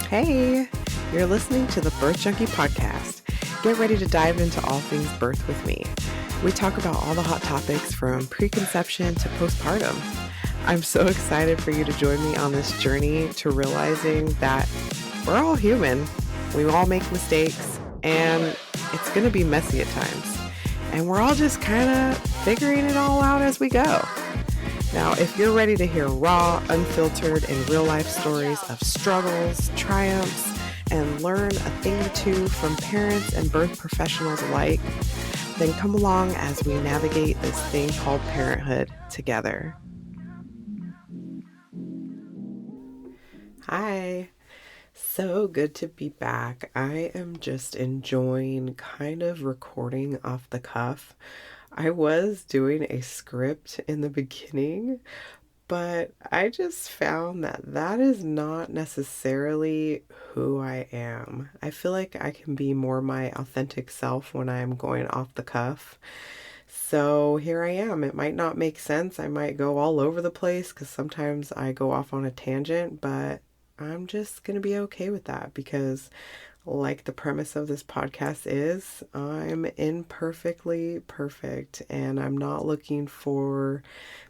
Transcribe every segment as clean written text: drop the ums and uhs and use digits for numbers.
Hey, you're listening to the Birth Junkie podcast. Get ready to dive into all things birth with me. We talk about all the hot topics from preconception to postpartum. I'm so excited for you to join me on this journey to realizing that we're all human. We all make mistakes, and it's going to be messy at times. And we're all just kind of figuring it all out as we go. Now, if you're ready to hear raw, unfiltered, and real-life stories of struggles, triumphs, and learn a thing or two from parents and birth professionals alike, then come along as we navigate this thing called parenthood together. Hi. So good to be back. I am just enjoying kind of recording off the cuff. I was doing a script in the beginning, but I just found that that is not necessarily who I am. I feel like I can be more my authentic self when I'm going off the cuff. So here I am. It might not make sense. I might go all over the place because sometimes I go off on a tangent, but I'm just going to be okay with that because like the premise of this podcast is, I'm imperfectly perfect and I'm not looking for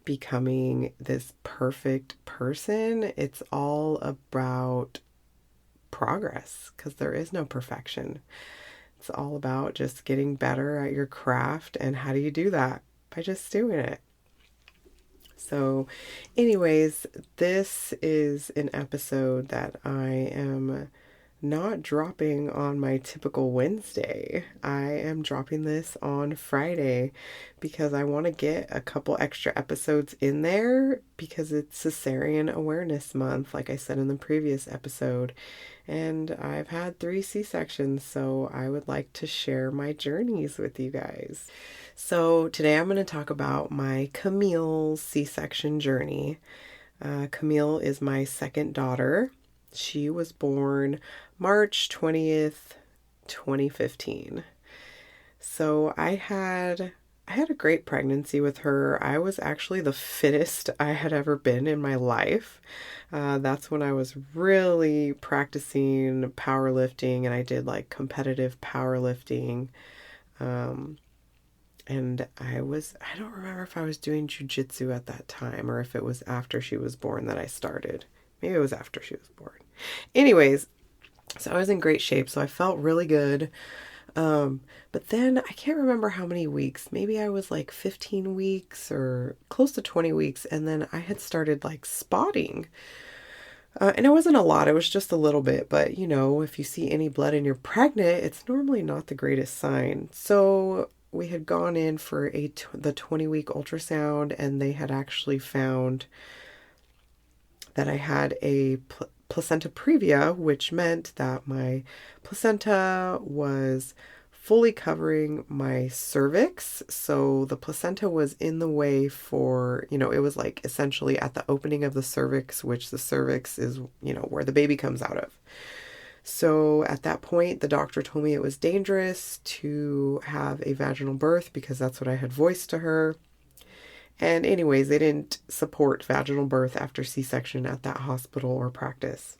becoming this perfect person. It's all about progress because there is no perfection. It's all about just getting better at your craft. And how do you do that? By just doing it. So anyways, this is an episode that I am not dropping on my typical Wednesday. I am dropping this on Friday because I want to get a couple extra episodes in there because it's Cesarean Awareness Month, like I said in the previous episode. And I've had 3 C-sections, so I would like to share my journeys with you guys. So today I'm going to talk about my Camille C-section journey. Camille is my second daughter. She was born March 20th, 2015. So I had a great pregnancy with her. I was actually the fittest I had ever been in my life. That's when I was really practicing powerlifting, and I did like competitive powerlifting. And I don't remember if I was doing jujitsu at that time or if it was after she was born that I started. Maybe it was after she was born. Anyways, so I was in great shape, so I felt really good. But then I can't remember how many weeks. Maybe I was like 15 weeks or close to 20 weeks, and then I had started like spotting. And it wasn't a lot, it was just a little bit, but you know, if you see any blood and you're pregnant, it's normally not the greatest sign. So we had gone in for the 20-week ultrasound, and they had actually found that I had a placenta previa, which meant that my placenta was fully covering my cervix. So the placenta was in the way for, it was like essentially at the opening of the cervix, which the cervix is, where the baby comes out of. So at that point, the doctor told me it was dangerous to have a vaginal birth because that's what I had voiced to her. And anyways, they didn't support vaginal birth after C-section at that hospital or practice.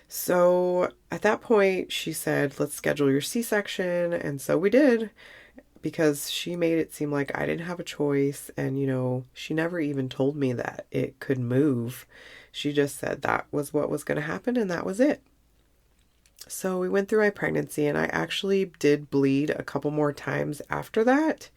So at that point, she said, let's schedule your C-section. And so we did, because she made it seem like I didn't have a choice. And, she never even told me that it could move. She just said that was what was going to happen, and that was it. So we went through my pregnancy, and I actually did bleed a couple more times after that.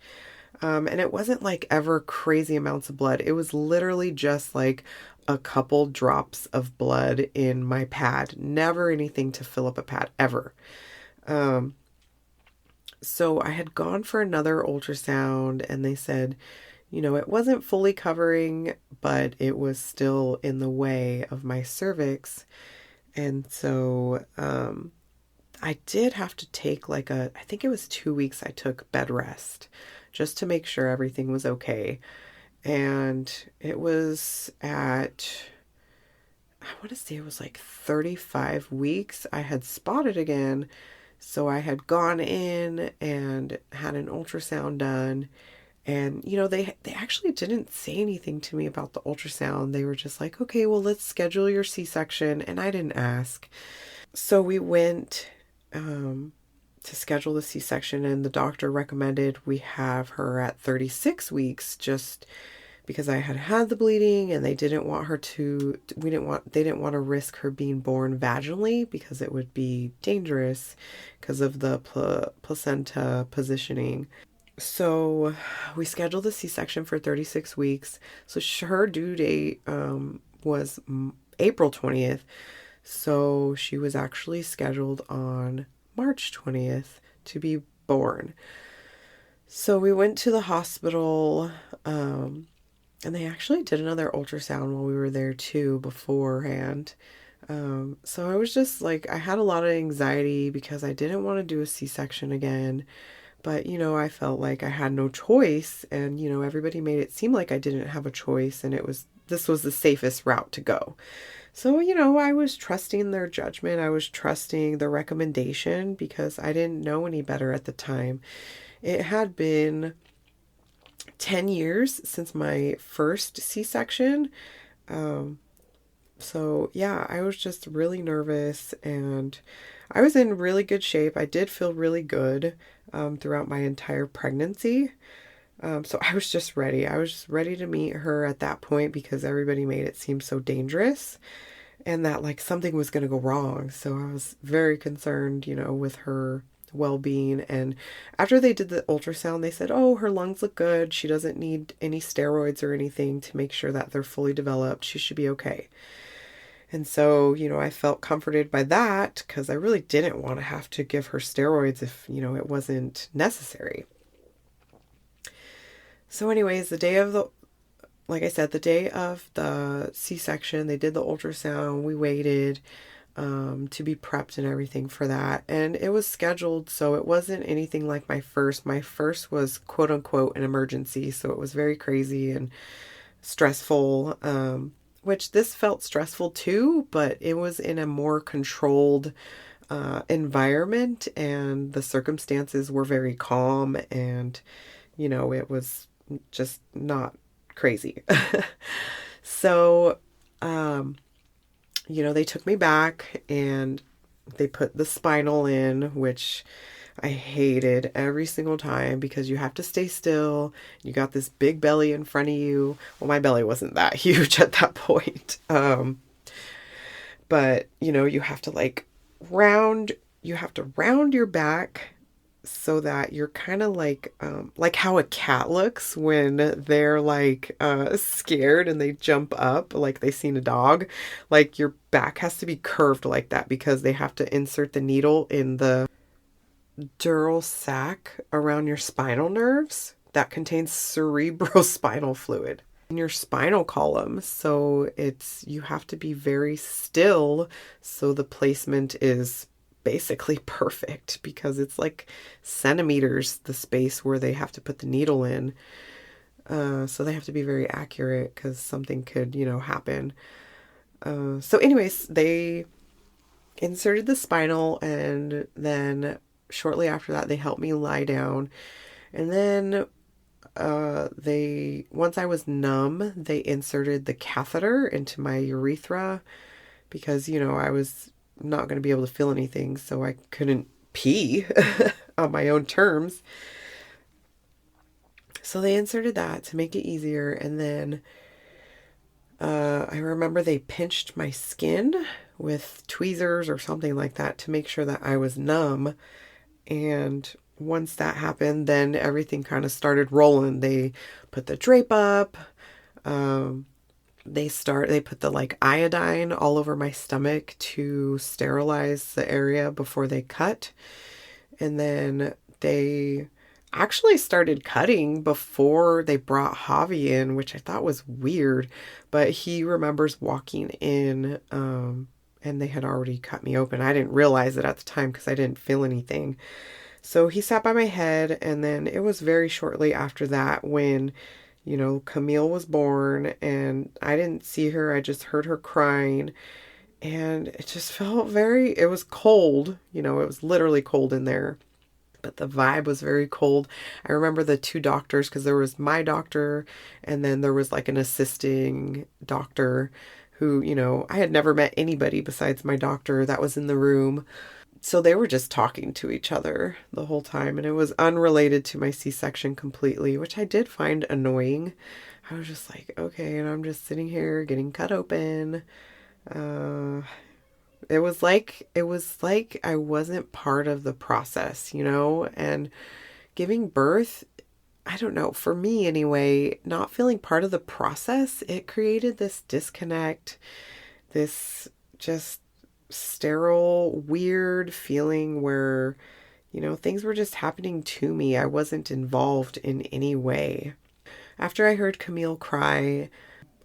And it wasn't like ever crazy amounts of blood. It was literally just like a couple drops of blood in my pad. Never anything to fill up a pad, ever. So I had gone for another ultrasound, and they said, it wasn't fully covering, but it was still in the way of my cervix. And so I did have to take I think it was 2 weeks I took bed rest just to make sure everything was okay. And it was at, I want to say it was like 35 weeks, I had spotted again. So I had gone in and had an ultrasound done, And, they actually didn't say anything to me about the ultrasound. They were just like, okay, well, let's schedule your C-section. And I didn't ask. So we went to schedule the C-section, and the doctor recommended we have her at 36 weeks just because I had had the bleeding, and they didn't want they didn't want to risk her being born vaginally because it would be dangerous because of the placenta positioning. So we scheduled the C-section for 36 weeks. So her due date was April 20th. So she was actually scheduled on March 20th to be born. So we went to the hospital, and they actually did another ultrasound while we were there too beforehand. So I was just like, I had a lot of anxiety because I didn't want to do a C-section again. But, I felt like I had no choice, and, everybody made it seem like I didn't have a choice, and this was the safest route to go. So, I was trusting their judgment. I was trusting the recommendation because I didn't know any better at the time. It had been 10 years since my first C-section. So yeah, I was just really nervous, and I was in really good shape. I did feel really good throughout my entire pregnancy. So I was just ready. I was just ready to meet her at that point because everybody made it seem so dangerous and that like something was going to go wrong. So I was very concerned, with her well-being. And after they did the ultrasound, they said, oh, her lungs look good. She doesn't need any steroids or anything to make sure that they're fully developed. She should be okay. And so, I felt comforted by that because I really didn't want to have to give her steroids if, it wasn't necessary. So anyways, like I said, the day of the C-section, they did the ultrasound. We waited to be prepped and everything for that. And it was scheduled, so it wasn't anything like my first. My first was quote unquote an emergency. So it was very crazy and stressful. Which this felt stressful too, but it was in a more controlled environment, and the circumstances were very calm, and it was just not crazy. So they took me back and they put the spinal in, which I hated every single time because you have to stay still. You got this big belly in front of you. Well, my belly wasn't that huge at that point. But you have to round your back so that you're kind of like how a cat looks when they're scared and they jump up like they seen a dog. Like your back has to be curved like that because they have to insert the needle in the dural sac around your spinal nerves that contains cerebrospinal fluid in your spinal column. So you have to be very still so the placement is basically perfect because it's like centimeters the space where they have to put the needle in. So they have to be very accurate because something could, happen. So anyways, they inserted the spinal, and then shortly after that, they helped me lie down. And then once I was numb, they inserted the catheter into my urethra because, I was not going to be able to feel anything. So I couldn't pee on my own terms. So they inserted that to make it easier. And then I remember they pinched my skin with tweezers or something like that to make sure that I was numb. And once that happened, then everything kind of started rolling. They put the drape up. They put the iodine all over my stomach to sterilize the area before they cut. And then they actually started cutting before they brought Javi in, which I thought was weird. But he remembers walking in, and they had already cut me open. I didn't realize it at the time because I didn't feel anything. So he sat by my head, and then it was very shortly after that when, Camille was born, and I didn't see her. I just heard her crying, and it just felt it was cold. It was literally cold in there. but the vibe was very cold. I remember the two doctors, because there was my doctor and then there was like an assisting doctor who, I had never met anybody besides my doctor that was in the room. So they were just talking to each other the whole time, and it was unrelated to my C-section completely, which I did find annoying. I was just like, okay, and I'm just sitting here getting cut open. Uh, it was like I wasn't part of the process, and giving birth, I don't know, for me anyway, not feeling part of the process, it created this disconnect, this just sterile, weird feeling where, things were just happening to me. I wasn't involved in any way. After I heard Camille cry,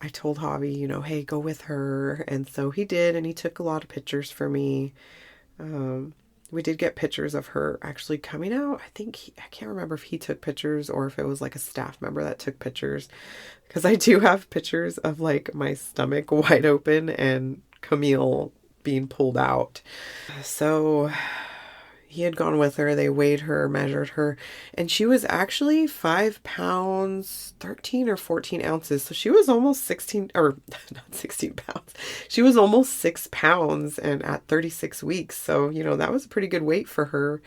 I told Javi, hey, go with her. And so he did, and he took a lot of pictures for me. Um, we did get pictures of her actually coming out. I can't remember if he took pictures or if it was like a staff member that took pictures. Because I do have pictures of like my stomach wide open and Camille being pulled out. So he had gone with her. They weighed her, measured her, and she was actually 5 pounds, 13 or 14 ounces. So she was almost 16, or not 16 pounds. She was almost 6 pounds and at 36 weeks. So, that was a pretty good weight for her.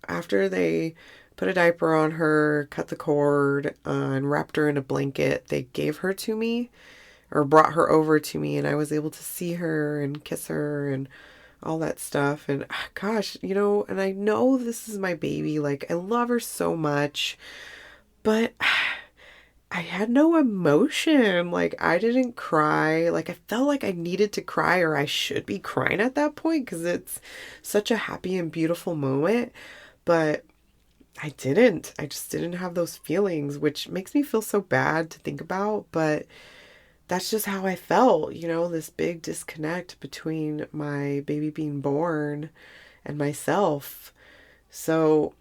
After they put a diaper on her, cut the cord, and wrapped her in a blanket, they gave her to me, or brought her over to me, and I was able to see her and kiss her and all that stuff. And gosh, and I know this is my baby. Like, I love her so much, but I had no emotion. Like, I didn't cry. Like, I felt like I needed to cry, or I should be crying at that point because it's such a happy and beautiful moment. But I didn't. I just didn't have those feelings, which makes me feel so bad to think about. But that's just how I felt, this big disconnect between my baby being born and myself. So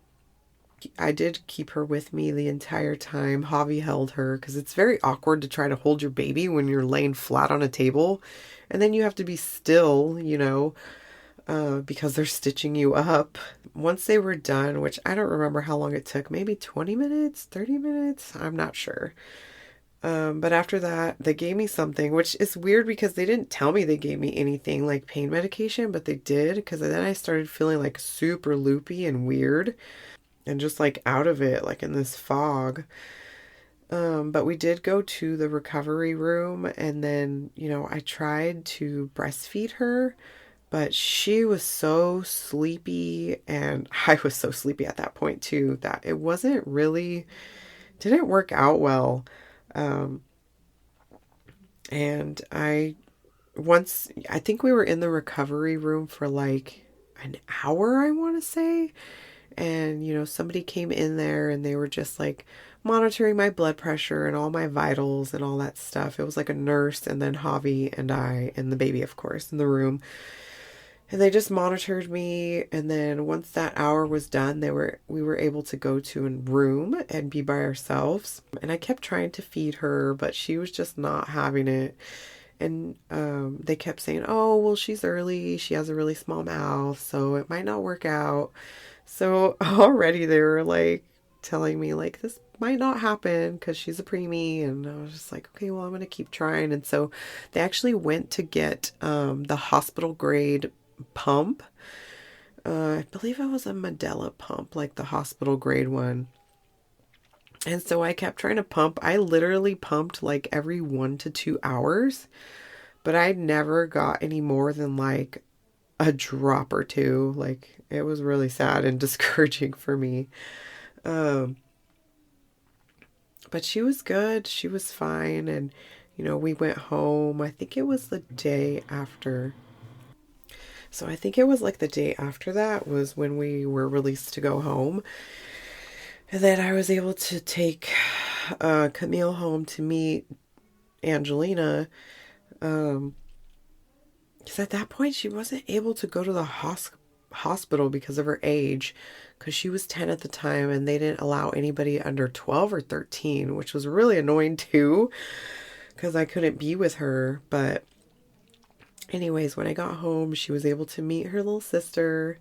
I did keep her with me the entire time. Javi held her because it's very awkward to try to hold your baby when you're laying flat on a table. And then you have to be still, because they're stitching you up. Once they were done, which I don't remember how long it took, maybe 20 minutes, 30 minutes, I'm not sure. But after that, they gave me something, which is weird because they didn't tell me they gave me anything like pain medication, but they did, because then I started feeling like super loopy and weird and just like out of it, like in this fog. But we did go to the recovery room, and then, I tried to breastfeed her, but she was so sleepy, and I was so sleepy at that point too, that it didn't work out well. Um, and I think we were in the recovery room for like an hour, I want to say. And, somebody came in there and they were just like monitoring my blood pressure and all my vitals and all that stuff. It was like a nurse and then Javi and I and the baby, of course, in the room. And they just monitored me, and then once that hour was done, we were able to go to a room and be by ourselves. And I kept trying to feed her, but she was just not having it. And they kept saying, "Oh, well, she's early. She has a really small mouth, so it might not work out." So already they were like telling me like this might not happen because she's a preemie, and I was just like, okay, well, I'm gonna keep trying. And so they actually went to get the hospital grade pump. I believe it was a Medela pump, like the hospital grade one. And so I kept trying to pump. I literally pumped like every 1 to 2 hours, but I never got any more than like a drop or two. Like, it was really sad and discouraging for me. Um, but she was good. She was fine. And, we went home. I think it was the day after. So I think it was like the day after that was when we were released to go home. And then I was able to take Camille home to meet Angelina. Because at that point, she wasn't able to go to the hospital because of her age. Because she was 10 at the time, and they didn't allow anybody under 12 or 13, which was really annoying too. Because I couldn't be with her. But Anyways, when I got home, she was able to meet her little sister,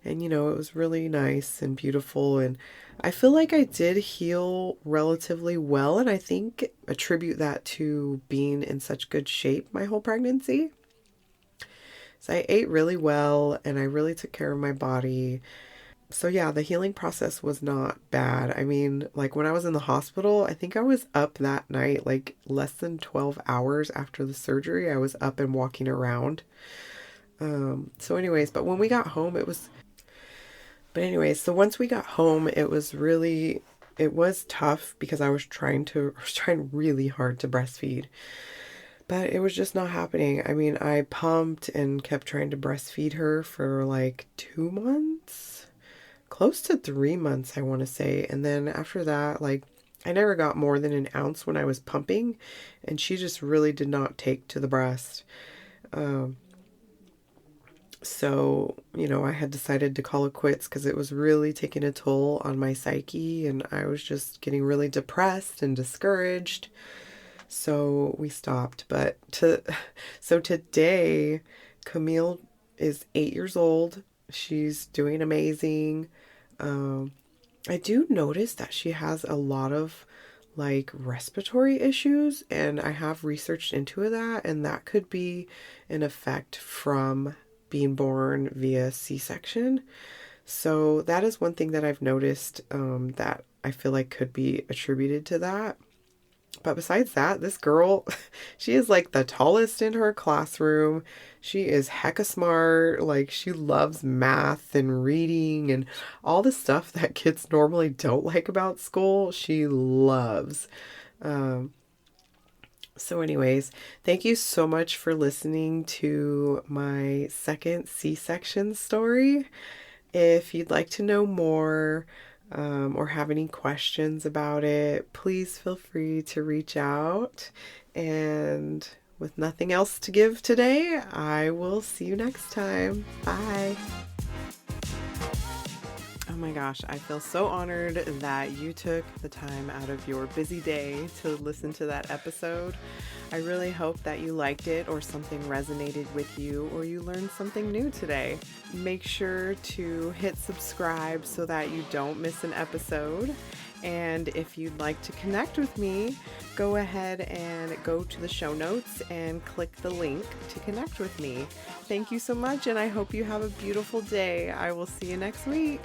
and it was really nice and beautiful. And I feel like I did heal relatively well, and I think attribute that to being in such good shape my whole pregnancy. So I ate really well and I really took care of my body. So yeah, the healing process was not bad. I mean, like when I was in the hospital, I think I was up that night, like less than 12 hours after the surgery. I was up and walking around. So anyways, but when we got home, so once we got home, it was tough because I was I was trying really hard to breastfeed, but it was just not happening. I mean, I pumped and kept trying to breastfeed her for like 2 months, close to 3 months, I want to say. And then after that, like, I never got more than an ounce when I was pumping, and she just really did not take to the breast. Um, so, I had decided to call it quits because it was really taking a toll on my psyche, and I was just getting really depressed and discouraged. So we stopped. So today, Camille is 8 years old. She's doing amazing. Um, I do notice that she has a lot of like respiratory issues, and I have researched into that, and that could be an effect from being born via C-section. So that is one thing that I've noticed that I feel like could be attributed to that. But besides that, this girl, she is like the tallest in her classroom. She is hecka smart. Like, she loves math and reading and all the stuff that kids normally don't like about school. She loves. Um, anyways, thank you so much for listening to my second C-section story. If you'd like to know more, or have any questions about it, please feel free to reach out. And with nothing else to give today, I will see you next time. Bye. Oh my gosh, I feel so honored that you took the time out of your busy day to listen to that episode. I really hope that you liked it, or something resonated with you, or you learned something new today. Make sure to hit subscribe so that you don't miss an episode. And if you'd like to connect with me, go ahead and go to the show notes and click the link to connect with me. Thank you so much, and I hope you have a beautiful day. I will see you next week.